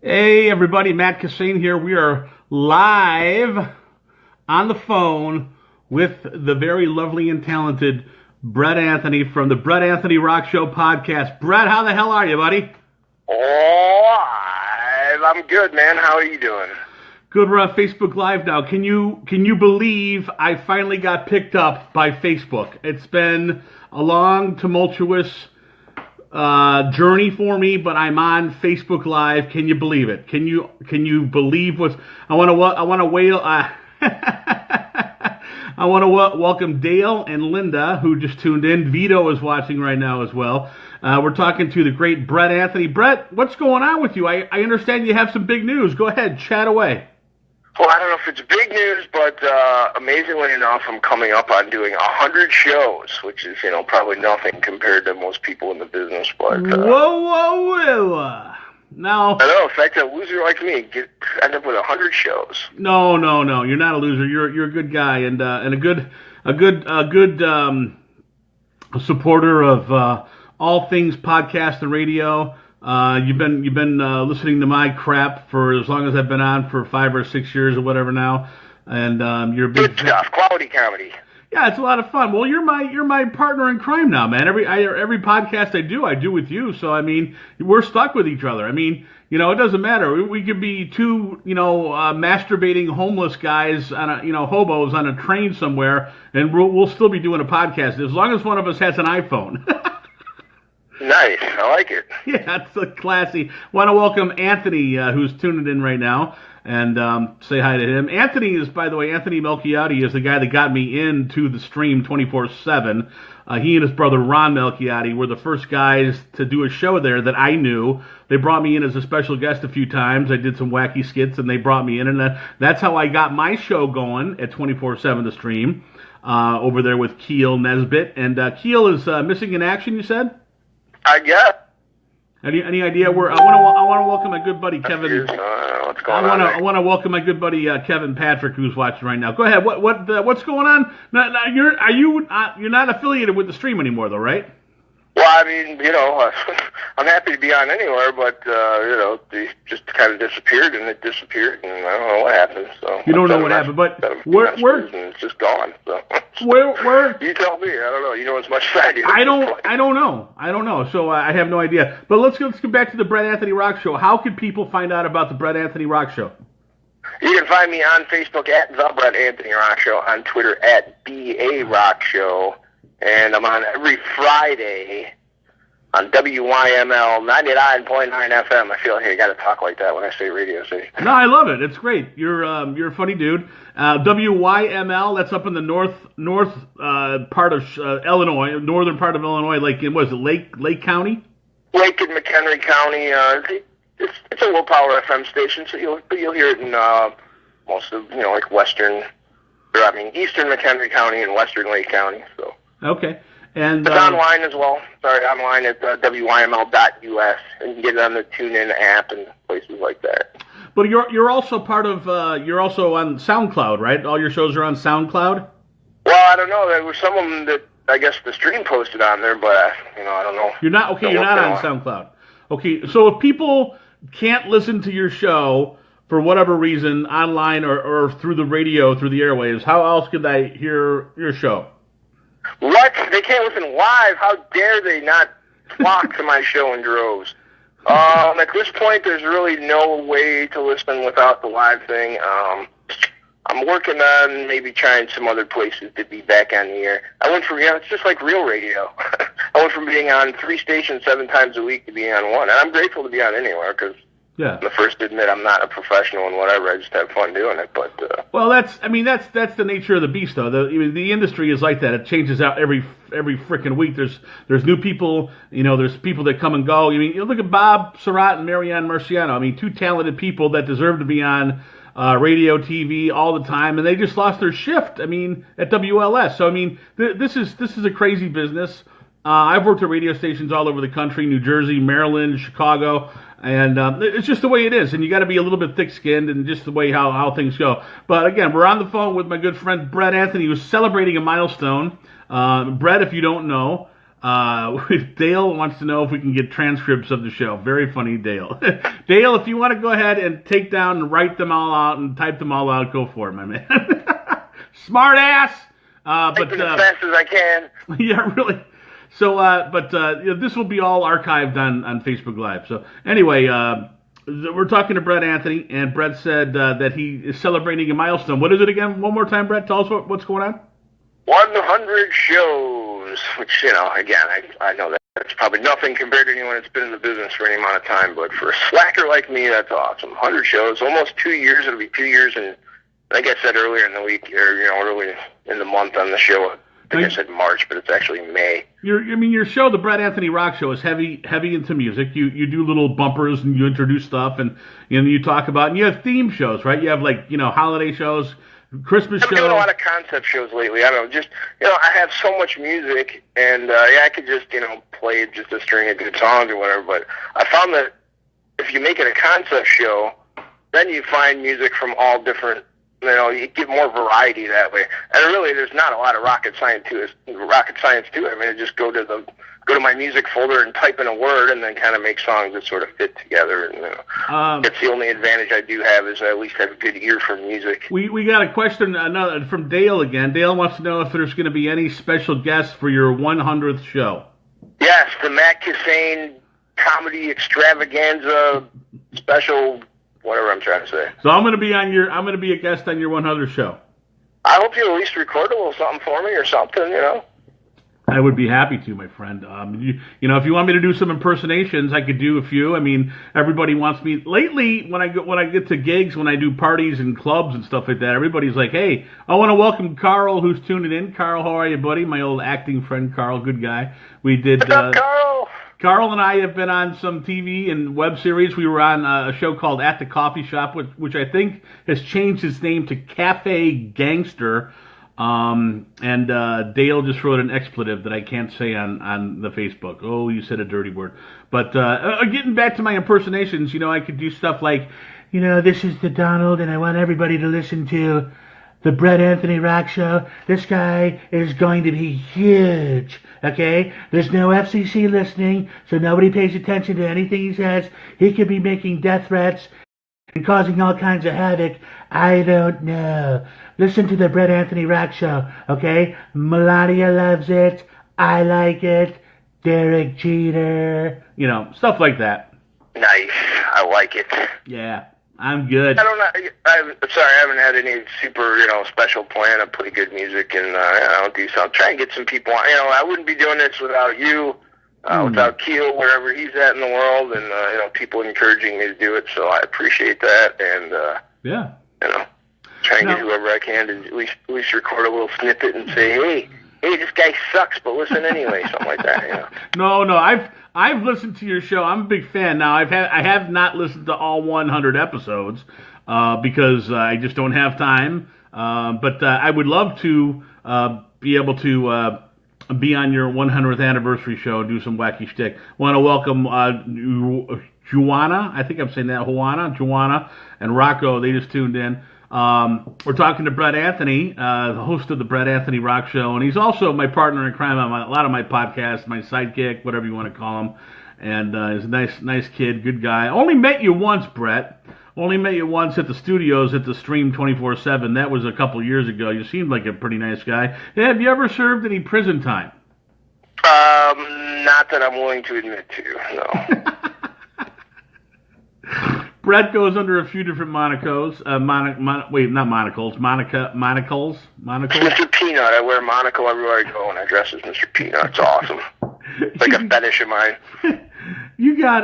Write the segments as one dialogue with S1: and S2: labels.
S1: Hey everybody, Matt Kissane here. We are live on the phone with the very lovely and talented Brett Anthony from the Brett Anthony Rock Show podcast. Brett, how the hell are you, buddy?
S2: Oh, I'm good, man. How are you doing?
S1: Good. We're on Facebook Live now. Can you believe I finally got picked up by Facebook? It's been a long, tumultuous journey for me, but I'm on Facebook Live. Can you believe it? Can you believe what's? I want to welcome Dale and Linda, who just tuned in. Vito is watching right now as well. We're talking to the great Brett Anthony. Brett, what's going on with you? I understand you have some big news. Go ahead, chat away.
S2: Well, I don't know if it's big news, but amazingly enough, I'm coming up on doing 100 shows, which is, probably nothing compared to most people in the business. But
S1: whoa! Now,
S2: I know. In fact, a loser like me end up with 100 shows.
S1: No, you're not a loser. You're a good guy and a good supporter of all things podcast and radio. You've been listening to my crap for as long as I've been on, for 5 or 6 years or whatever now, and you're a big
S2: good stuff, quality comedy.
S1: Yeah, it's a lot of fun. Well, you're my partner in crime now, man. Every podcast I do with you. So I mean, we're stuck with each other. I mean, it doesn't matter. We could be two, masturbating homeless guys on a, hobos on a train somewhere, and we'll still be doing a podcast as long as one of us has an iPhone.
S2: Nice. I like it.
S1: Yeah, that's a classy. Want to welcome Anthony, who's tuning in right now, and say hi to him. Anthony is, by the way, Anthony Melchiotti is the guy that got me into the stream 24/7. He and his brother Ron Melchiotti were the first guys to do a show there that I knew. They brought me in as a special guest a few times. I did some wacky skits, and they brought me in, and that's how I got my show going at 24/7 The Stream over there with Keel Nesbitt. And Keel is missing in action, you said?
S2: I guess.
S1: Any idea where? I want to welcome my good buddy Kevin.
S2: What's going on?
S1: I want to welcome my good buddy Kevin Patrick, who's watching right now. Go ahead. What's going on? Now, you're not affiliated with the stream anymore, though, right?
S2: Well, I mean, I'm happy to be on anywhere, but they just kind of disappeared, and it disappeared, and I don't know what happened. So
S1: you don't know what happened, but where
S2: it's just gone. So
S1: where
S2: you tell me. I don't know. You know as much as I do.
S1: I don't know. So I have no idea. But let's get back to the Brett Anthony Rock Show. How can people find out about the Brett Anthony Rock Show?
S2: You can find me on Facebook at The Brett Anthony Rock Show, on Twitter at BA Rock Show, and I'm on every Friday on WYML 99.9 FM. I feel like I got to talk like that when I say radio station.
S1: No, I love it. It's great. You're a funny dude. WYML, that's up in the north part of Illinois, northern part of Illinois, like in, was it Lake County?
S2: Lake and McHenry County. It's a low power FM station, so you'll hear it in most of like eastern McHenry County and western Lake County. So
S1: okay. And
S2: it's online as well. Sorry, online at WYML.us, and you can get it on the TuneIn app and places like that.
S1: But you're also part of you're also on SoundCloud, right? All your shows are on SoundCloud.
S2: Well, I don't know. There were some of them that I guess the stream posted on there, but I don't know.
S1: You're not okay. You're not on SoundCloud. Okay, so if people can't listen to your show for whatever reason, online or through the radio, through the airwaves, how else could they hear your show?
S2: What? They can't listen live? How dare they not flock to my show in droves? At this point, there's really no way to listen without the live thing. I'm working on maybe trying some other places to be back on the air. I went from, it's just like real radio. I went from being on 3 stations 7 times a week to being on 1. And I'm grateful to be on anywhere because I'm the first to admit I'm not a professional and whatever. I just have fun doing it. But
S1: well, that's the nature of the beast, though. The industry is like that. It changes out every freaking week. There's new people. There's people that come and go. You look at Bob Surratt and Marianne Marciano. 2 talented people that deserve to be on radio, TV all the time, and they just lost their shift. At WLS. So this is a crazy business. I've worked at radio stations all over the country: New Jersey, Maryland, Chicago. And it's just the way it is, and you got to be a little bit thick-skinned, and just the way how things go. But again, we're on the phone with my good friend Brett Anthony, who's celebrating a milestone. Brett, if you don't know, Dale wants to know if we can get transcripts of the show. Very funny, Dale. Dale, if you want to go ahead and take down and write them all out and type them all out, go for it, my man. Smart ass.
S2: But as fast as I can.
S1: Yeah, really. So, this will be all archived on Facebook Live. So, anyway, we're talking to Brett Anthony, and Brett said that he is celebrating a milestone. What is it again? One more time, Brett. Tell us what's going on.
S2: 100 shows, which, again, I know that's probably nothing compared to anyone that's been in the business for any amount of time, but for a slacker like me, that's awesome. 100 shows, almost 2 years. It'll be 2 years, and like I said earlier in the week, or, early in the month on the show, I think I said March, but it's actually May.
S1: Your show, the Brett Anthony Rock Show, is heavy into music. You do little bumpers, and you introduce stuff, and you talk about, and you have theme shows, right? You have, holiday shows, Christmas shows.
S2: I'm doing a lot of concept shows lately. I don't know, just, I have so much music, and I could just, play just a string of good songs or whatever, but I found that if you make it a concept show, then you find music from all different, you get more variety that way. And really, there's not a lot of rocket science to it. I mean, I just go to my music folder and type in a word, and then kind of make songs that sort of fit together. And that's the only advantage I do have, is I at least have a good ear for music.
S1: We got a question from Dale again. Dale wants to know if there's going to be any special guests for your 100th show.
S2: Yes, the Matt Kissane comedy extravaganza special. Whatever I'm trying to say.
S1: So I'm going to be a guest on your 100th show.
S2: I hope you at least record a little something for me or something,
S1: I would be happy to, my friend. If you want me to do some impersonations, I could do a few. I mean, everybody wants me. Lately, when I get to gigs, when I do parties and clubs and stuff like that, everybody's like, "Hey, I want to welcome Carl, who's tuning in. Carl, how are you, buddy? My old acting friend, Carl, good guy. We did.
S2: What's up, Carl?
S1: Carl and I have been on some TV and web series. We were on a show called At the Coffee Shop, which I think has changed its name to Cafe Gangster. And Dale just wrote an expletive that I can't say on the Facebook. Oh, you said a dirty word. But getting back to my impersonations, I could do stuff like, this is the Donald, and I want everybody to listen to the Brett Anthony Rock Show. This guy is going to be huge, okay? There's no FCC listening, so nobody pays attention to anything he says. He could be making death threats and causing all kinds of havoc. I don't know. Listen to the Brett Anthony Rock Show, okay? Melania loves it. I like it. Derek Jeter. Stuff like that.
S2: Nice. I like it.
S1: Yeah. I'm good.
S2: I don't know. I'm sorry, I haven't had any super, special plan. I play good music, and I'll try and get some people on. I wouldn't be doing this without you, without Keel, wherever he's at in the world, and, people encouraging me to do it, so I appreciate that, and, try and get whoever I can to at least record a little snippet and say, hey, this guy sucks, but listen anyway, something like that,
S1: No, I've listened to your show. I'm a big fan. Now, I have not listened to all 100 episodes because I just don't have time. But I would love to be able to be on your 100th anniversary show and do some wacky shtick. Want to welcome Juana. I think I'm saying that. Juana, and Rocco. They just tuned in. We're talking to Brett Anthony, the host of the Brett Anthony Rock Show, and he's also my partner in crime on a lot of my podcasts, my sidekick, whatever you want to call him. And he's a nice kid, good guy. Only met you once, Brett. Only met you once at the studios at the Stream 24/7. That was a couple years ago. You seemed like a pretty nice guy. Have you ever served any prison time?
S2: Not that I'm willing to admit to, no.
S1: Brett goes under a few different monikers. Not monocles. Monocles.
S2: Mr. Peanut. I wear a monocle everywhere I go, and I dress as Mr. Peanut. It's awesome. It's like a fetish of mine.
S1: You got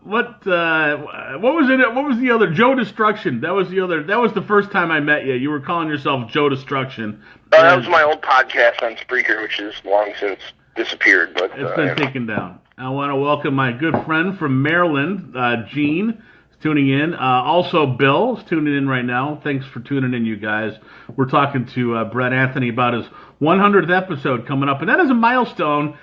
S1: what was it? What was the other? Joe Destruction. That was the other. That was the first time I met you. You were calling yourself Joe Destruction.
S2: That was my old podcast on Spreaker, which is long since disappeared. But
S1: it's been taken down. I want to welcome my good friend from Maryland, Gene. Tuning in. Also, Bill is tuning in right now. Thanks for tuning in, you guys. We're talking to Brett Anthony about his 100th episode coming up. And that is a milestone,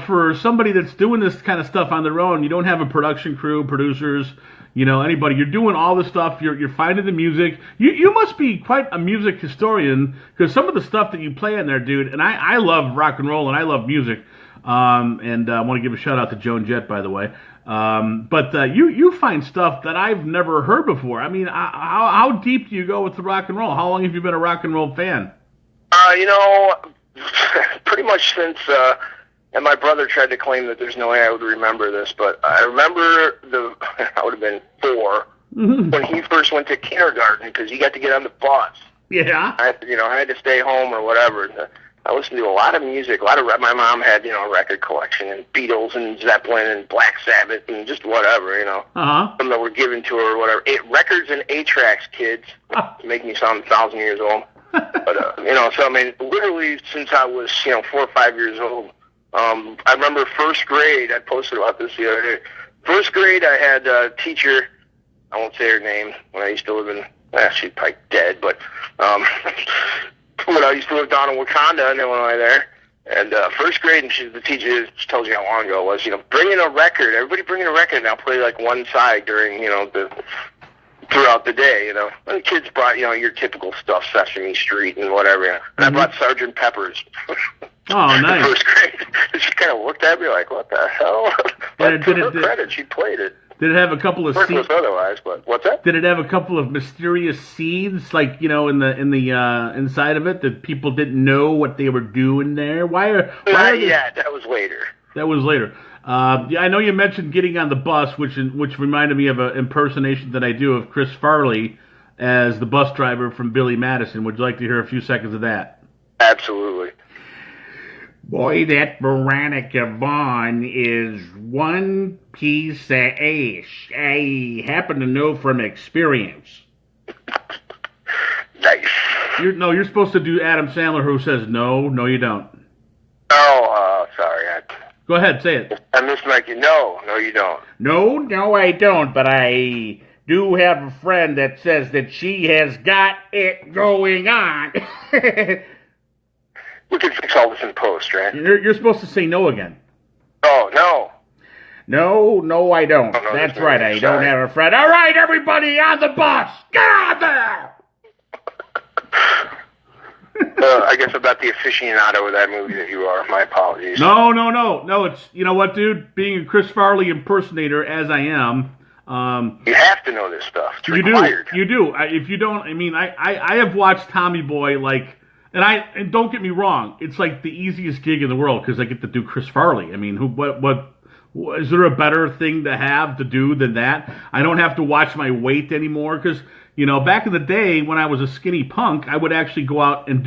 S1: for somebody that's doing this kind of stuff on their own. You don't have a production crew, producers, anybody. You're doing all this stuff. You're finding the music. You must be quite a music historian, because some of the stuff that you play in there, dude, and I love rock and roll and I love music. And I want to give a shout out to Joan Jett, by the way. But you find stuff that I've never heard before. I mean, how deep do you go with the rock and roll? How long have you been a rock and roll fan?
S2: Pretty much since, and my brother tried to claim that there's no way I would remember this, but I remember I would have been 4 when he first went to kindergarten because he got to get on the bus.
S1: Yeah.
S2: I had to stay home or whatever. I listened to a lot of music, my mom had, a record collection and Beatles and Zeppelin and Black Sabbath and just whatever, some that were given to her or whatever. Records and 8-tracks, kids, to make me sound 1,000 years old. But, so I mean, literally since I was, 4 or 5 years old, I remember first grade, I posted about this the other day. First grade, I had a teacher, I won't say her name, when I used to live in, she's probably dead, but when I used to live down in Wakanda in Illinois there, and first grade, and she's the teacher, she tells you how long ago it was, bring in a record, everybody bring in a record, and I'll play like one side during, throughout the day, And the kids brought, your typical stuff, Sesame Street and whatever, And I brought Sgt. Pepper's.
S1: Oh, nice.
S2: First grade. She kind of looked at me like, what the hell? But to her credit, she played it.
S1: Did it have a couple of seeds?
S2: Otherwise, but what's that?
S1: Did it have a couple of mysterious seeds, like in the inside of it, that people didn't know what they were doing there?
S2: Not yet. That was later.
S1: That was later. I know you mentioned getting on the bus, which reminded me of an impersonation that I do of Chris Farley as the bus driver from Billy Madison. Would you like to hear a few seconds of that?
S2: Absolutely.
S1: Boy, that Veronica Vaughn is one piece of ace. I happen to know from experience.
S2: Nice.
S1: You're supposed to do Adam Sandler, who says no, you don't.
S2: Oh, sorry.
S1: Go ahead, say it.
S2: I missed Mikey. No, you don't.
S1: No, I don't, but I do have a friend that says that she has got it going on.
S2: We can fix all this in post, right?
S1: You're supposed to say no again.
S2: Oh, no.
S1: No, I don't.
S2: Oh, no,
S1: that's right, I don't have a friend. All right, everybody on the bus, get out there!
S2: I guess I'm not the aficionado of that movie that you are. My apologies.
S1: No. It's, you know what, dude? Being a Chris Farley impersonator, as I am,
S2: you have to know this stuff. It's required.
S1: You do. If you don't, I mean, I have watched Tommy Boy, and don't get me wrong, it's like the easiest gig in the world because I get to do Chris Farley. I mean, what is there a better thing to do than that? I don't have to watch my weight anymore because, back in the day when I was a skinny punk, I would actually go out and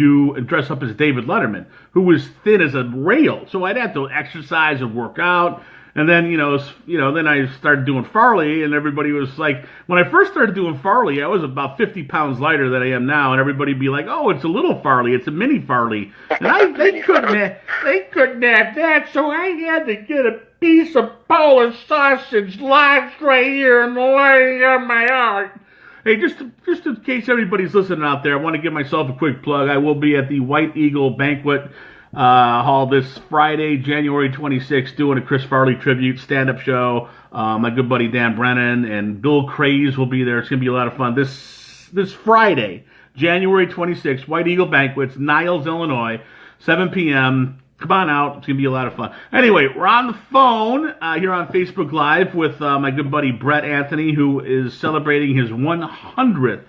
S1: dress up as David Letterman, who was thin as a rail. So I'd have to exercise and work out. And then, then I started doing Farley, and everybody was like, when I first started doing Farley, I was about 50 pounds lighter than I am now, and everybody would be like, oh, it's a little Farley, it's a mini Farley. And they couldn't have that, so I had to get a piece of Polish sausage lodged right here in the leg of my heart. Hey, just in case everybody's listening out there, I want to give myself a quick plug. I will be at the White Eagle Banquet Hall this Friday, January 26th, doing a Chris Farley tribute stand-up show. My good buddy Dan Brennan and Bill Craze will be there. It's going to be a lot of fun. This Friday, January 26th, White Eagle Banquets, Niles, Illinois, 7 p.m. Come on out. It's going to be a lot of fun. Anyway, we're on the phone here on Facebook Live with my good buddy Brett Anthony, who is celebrating his 100th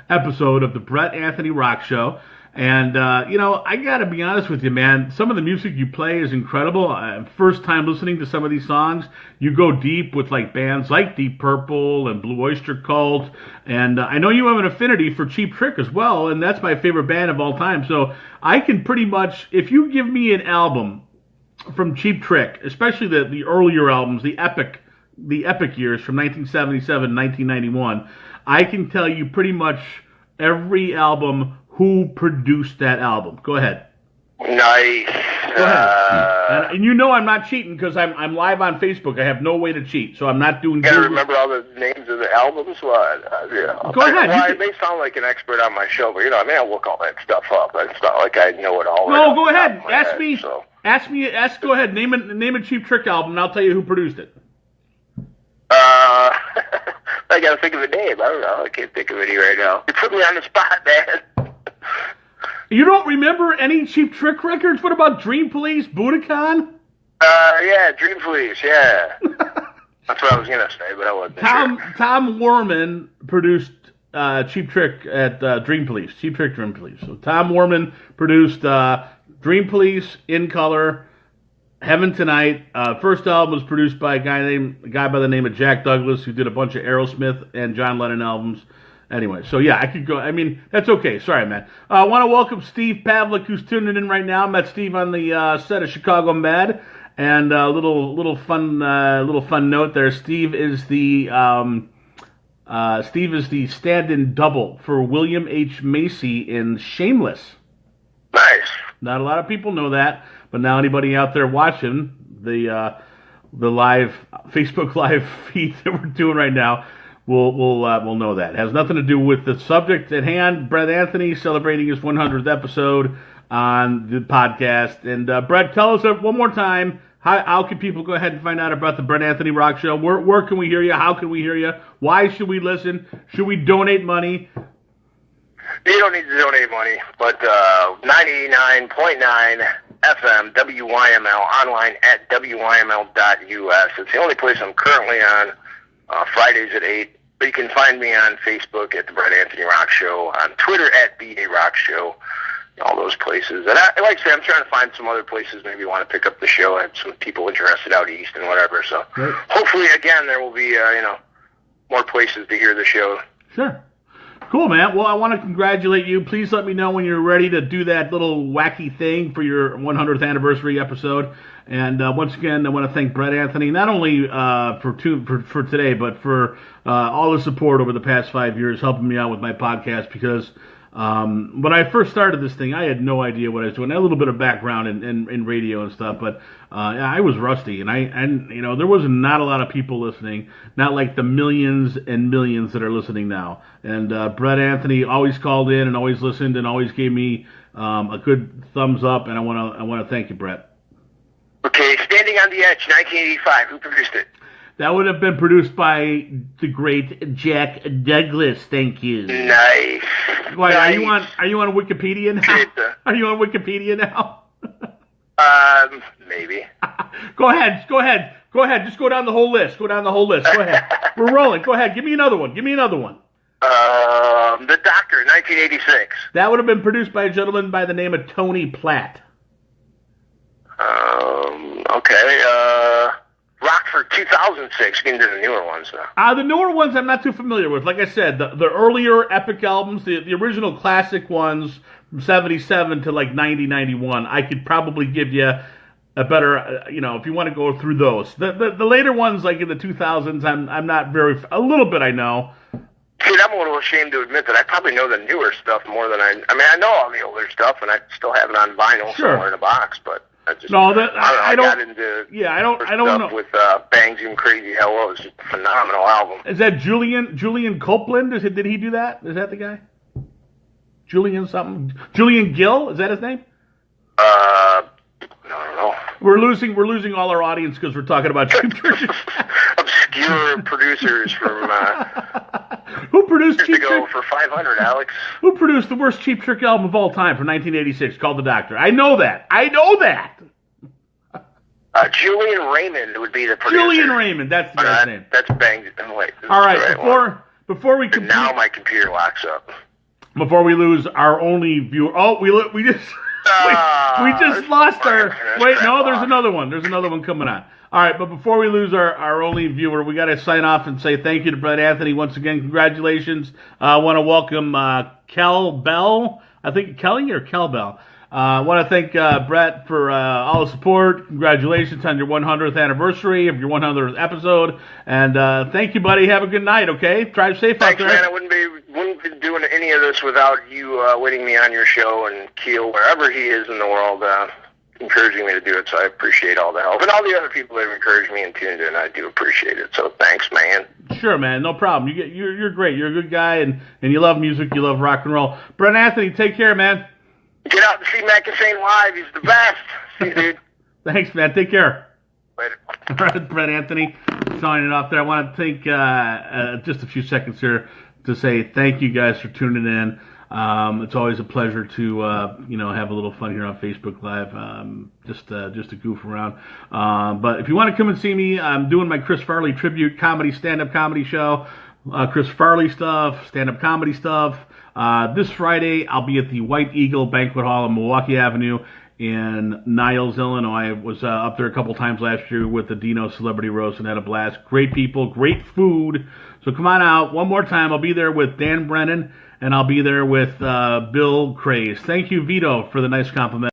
S1: episode of the Brett Anthony Rock Show. And, I got to be honest with you, man. Some of the music you play is incredible. First time listening to some of these songs, you go deep with bands like Deep Purple and Blue Oyster Cult. And I know you have an affinity for Cheap Trick as well, and that's my favorite band of all time. So I can pretty much, if you give me an album from Cheap Trick, especially the earlier albums, the epic years from 1977, 1991, I can tell you pretty much every album who produced that album. Go ahead.
S2: Nice.
S1: Go ahead. And I'm not cheating because I'm live on Facebook. I have no way to cheat, so I'm not doing.
S2: You gotta remember all the names of the albums. Yeah.
S1: Go ahead.
S2: I may sound like an expert on my show, but I'll look all that stuff up. It's not like I know it all.
S1: No, go ahead. Go ahead. Name a Cheap Trick album, and I'll tell you who produced it.
S2: I gotta think of a name. I don't know. I can't think of any right now. You put me on the spot, man.
S1: You don't remember any Cheap Trick records? What about Dream Police, Budokan?
S2: Yeah, Dream Police, yeah. That's what I was going to say, but I wasn't sure.
S1: Tom Warman produced Cheap Trick at Dream Police. Cheap Trick Dream Police. So Tom Warman produced Dream Police, In Color, Heaven Tonight. First album was produced by a guy by the name of Jack Douglas, who did a bunch of Aerosmith and John Lennon albums. Anyway, so yeah, I could go. I mean, that's okay. Sorry, man. I want to welcome Steve Pavlik, who's tuning in right now. Met Steve on the set of Chicago Med. And a little fun note there. Steve is the stand-in double for William H. Macy in Shameless.
S2: Nice.
S1: Not a lot of people know that, but now anybody out there watching the live Facebook live feed that we're doing right now will know that. It has nothing to do with the subject at hand. Brett Anthony celebrating his 100th episode on the podcast. And Brett, tell us one more time, how can people go ahead and find out about the Brett Anthony Rock Show? Where can we hear you? How can we hear you? Why should we listen? Should we donate money?
S2: You don't need to donate money, but 99.9 FM, WYML, online at WYML.us. It's the only place I'm currently on, Fridays at 8. But you can find me on Facebook at the Brett Anthony Rock Show, on Twitter at BA Rock Show, all those places. And like I say, I'm trying to find some other places maybe you want to pick up the show. I have some people interested out east and whatever. So Hopefully, again, there will be, more places to hear the show.
S1: Sure. Cool, man. Well, I want to congratulate you. Please let me know when you're ready to do that little wacky thing for your 100th anniversary episode. And once again, I want to thank Brett Anthony, not only for today, but for all the support over the past 5 years, helping me out with my podcast, because when I first started this thing, I had no idea what I was doing. I had a little bit of background in radio and stuff, but I was rusty, and there was not a lot of people listening, not like the millions and millions that are listening now. And Brett Anthony always called in and always listened and always gave me a good thumbs up, and I want to thank you, Brett.
S2: Okay, Standing on the Edge, 1985. Who produced it?
S1: That would have been produced by the great Jack Douglas. Thank you.
S2: Nice.
S1: Why,
S2: nice.
S1: Are you on Wikipedia now? Are you on Wikipedia now?
S2: Maybe.
S1: Go ahead. Just go down the whole list. Go ahead. We're rolling. Go ahead. Give me another one.
S2: The Doctor, 1986.
S1: That would have been produced by a gentleman by the name of Tony Platt.
S2: Okay. Rockford, 2006. Getting to the newer ones, though.
S1: The newer ones I'm not too familiar with. Like I said, the earlier epic albums, the original classic ones from 77 to like 90, 91, I could probably give you a better, if you want to go through those. The later ones, like in the 2000s, I'm not a little bit I know.
S2: See, I'm a little ashamed to admit that I probably know the newer stuff more than I know all the older stuff, and I still have it on vinyl somewhere in a box, but I got into
S1: I don't know.
S2: With Bangs and Crazy Hello. It's just a phenomenal album.
S1: Is that Julian Copeland? Did he do that? Is that the guy? Julian something? Julian Gill? Is that his name?
S2: I don't know.
S1: We're losing all our audience because we're talking about Cheap Trick.
S2: Obscure producers from
S1: who produced
S2: years
S1: Cheap
S2: ago
S1: Trick?
S2: for 500, Alex.
S1: Who produced the worst Cheap Trick album of all time from 1986 called The Doctor? I know that.
S2: Julian Raymond would be the producer.
S1: Julian Raymond, that's the guy's name.
S2: That's Bangs. Wait,
S1: all right, before we complete,
S2: now my computer locks up.
S1: Before we lose our only viewer, we just lost our. Wait, no, there's another one. There's another one coming on. All right, but before we lose our only viewer, we got to sign off and say thank you to Brett Anthony once again. Congratulations. I want to welcome Kel Bell. I think Kelly or Kel Bell. I want to thank Brett for all the support. Congratulations on your 100th anniversary of your 100th episode. And thank you, buddy. Have a good night, okay? Drive safe out there.
S2: Thanks, man. I wouldn't be doing any of this without you waiting me on your show, and Keel, wherever he is in the world, encouraging me to do it. So I appreciate all the help. And all the other people that have encouraged me and tuned in, I do appreciate it. So thanks, man.
S1: Sure, man. No problem. You're great. You're a good guy, and you love music. You love rock and roll. Brett Anthony, take care, man.
S2: Get out and see Matt Kissane live. He's the best. See you, dude.
S1: Thanks, man. Take care.
S2: Later.
S1: All right, Brett Anthony signing off there. I want to take just a few seconds here to say thank you guys for tuning in. It's always a pleasure to have a little fun here on Facebook Live, just to goof around. But if you want to come and see me, I'm doing my Chris Farley tribute stand-up comedy show. Chris Farley stuff, stand-up comedy stuff. This Friday, I'll be at the White Eagle Banquet Hall on Milwaukee Avenue in Niles, Illinois. I was up there a couple times last year with the Dino Celebrity Roast and had a blast. Great people, great food. So come on out. One more time, I'll be there with Dan Brennan, and I'll be there with Bill Craze. Thank you, Vito, for the nice compliment.